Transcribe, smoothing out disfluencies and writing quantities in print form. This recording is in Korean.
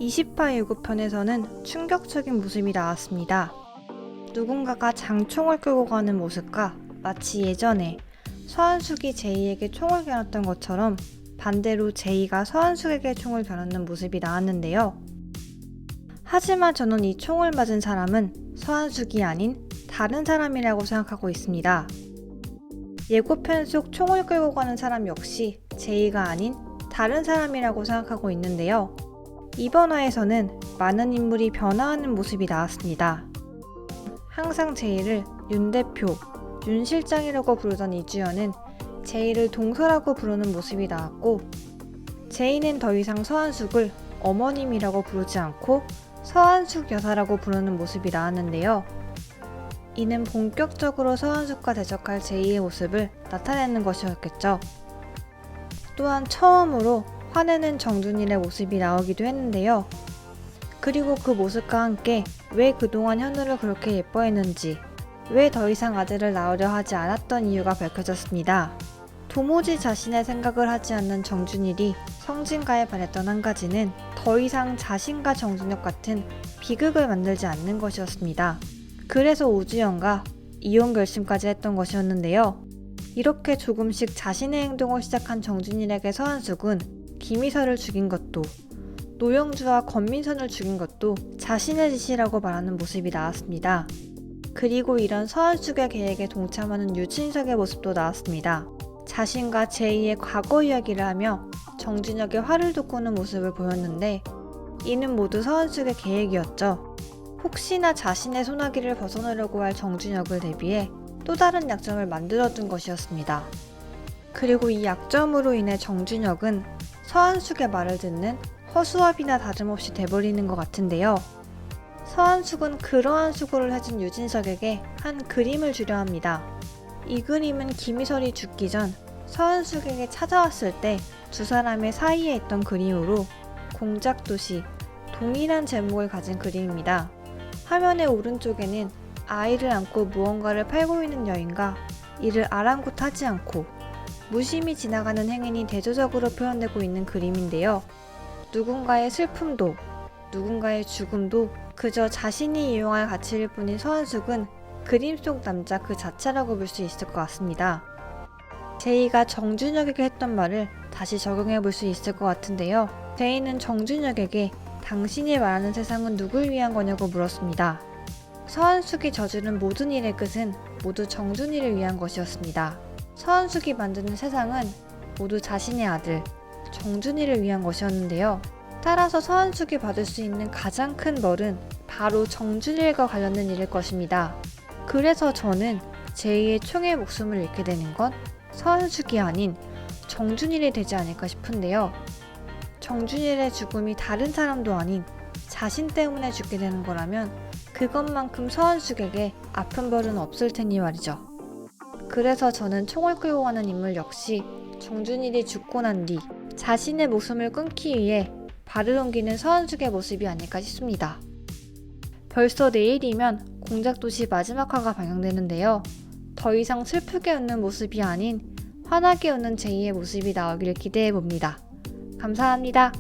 20화 예고편에서는 충격적인 모습이 나왔습니다. 누군가가 장총을 끌고 가는 모습과 마치 예전에 서한숙이 제이에게 총을 겨눴던 것처럼 반대로 제이가 서한숙에게 총을 겨누는 모습이 나왔는데요. 하지만 저는 이 총을 맞은 사람은 서한숙이 아닌 다른 사람이라고 생각하고 있습니다. 예고편 속 총을 끌고 가는 사람 역시 제이가 아닌 다른 사람이라고 생각하고 있는데요. 이번 화에서는 많은 인물이 변화하는 모습이 나왔습니다. 항상 제이를 윤 대표, 윤 실장이라고 부르던 이주연은 제이를 동서라고 부르는 모습이 나왔고, 제이는 더 이상 서한숙을 어머님이라고 부르지 않고 서한숙 여사라고 부르는 모습이 나왔는데요. 이는 본격적으로 서한숙과 대적할 제이의 모습을 나타내는 것이었겠죠. 또한 처음으로 화내는 정준일의 모습이 나오기도 했는데요. 그리고 그 모습과 함께 왜 그동안 현우를 그렇게 예뻐했는지, 왜 더 이상 아들을 낳으려 하지 않았던 이유가 밝혀졌습니다. 도무지 자신의 생각을 하지 않는 정준일이 성진가에 바랬던 한 가지는 더 이상 자신과 정준혁 같은 비극을 만들지 않는 것이었습니다. 그래서 오주연과 이혼 결심까지 했던 것이었는데요. 이렇게 조금씩 자신의 행동을 시작한 정준일에게 서한숙은 김희설을 죽인 것도, 노영주와 권민선을 죽인 것도 자신의 짓이라고 말하는 모습이 나왔습니다. 그리고 이런 서한숙의 계획에 동참하는 유진석의 모습도 나왔습니다. 자신과 제이의 과거 이야기를 하며 정준혁의 화를 돋구는 모습을 보였는데, 이는 모두 서한숙의 계획이었죠. 혹시나 자신의 소나기를 벗어나려고 할 정준혁을 대비해 또 다른 약점을 만들어둔 것이었습니다. 그리고 이 약점으로 인해 정준혁은 서한숙의 말을 듣는 허수아비나 다름없이 돼버리는 것 같은데요. 서한숙은 그러한 수고를 해준 유진석에게 한 그림을 주려 합니다. 이 그림은 김희설이 죽기 전 서한숙에게 찾아왔을 때 두 사람의 사이에 있던 그림으로 공작도시, 동일한 제목을 가진 그림입니다. 화면의 오른쪽에는 아이를 안고 무언가를 팔고 있는 여인과 이를 아랑곳하지 않고 무심히 지나가는 행인이 대조적으로 표현되고 있는 그림인데요. 누군가의 슬픔도, 누군가의 죽음도 그저 자신이 이용할 가치일 뿐인 서한숙은 그림 속 남자 그 자체라고 볼 수 있을 것 같습니다. 제이가 정준혁에게 했던 말을 다시 적용해 볼 수 있을 것 같은데요. 제이는 정준혁에게 당신이 말하는 세상은 누굴 위한 거냐고 물었습니다. 서한숙이 저지른 모든 일의 끝은 모두 정준일을 위한 것이었습니다. 서한숙이 만드는 세상은 모두 자신의 아들, 정준일을 위한 것이었는데요. 따라서 서한숙이 받을 수 있는 가장 큰 벌은 바로 정준일과 관련된 일일 것입니다. 그래서 저는 제이의 총의 목숨을 잃게 되는 건 서한숙이 아닌 정준일이 되지 않을까 싶은데요. 정준일의 죽음이 다른 사람도 아닌 자신 때문에 죽게 되는 거라면 그것만큼 서한숙에게 아픈 벌은 없을 테니 말이죠. 그래서 저는 총을 끌고 가는 인물 역시 정준일이 죽고 난 뒤 자신의 목숨을 끊기 위해 발을 옮기는 서한숙의 모습이 아닐까 싶습니다. 벌써 내일이면 공작도시 마지막 화가 방영되는데요. 더 이상 슬프게 웃는 모습이 아닌 환하게 웃는 제이의 모습이 나오길 기대해봅니다. 감사합니다.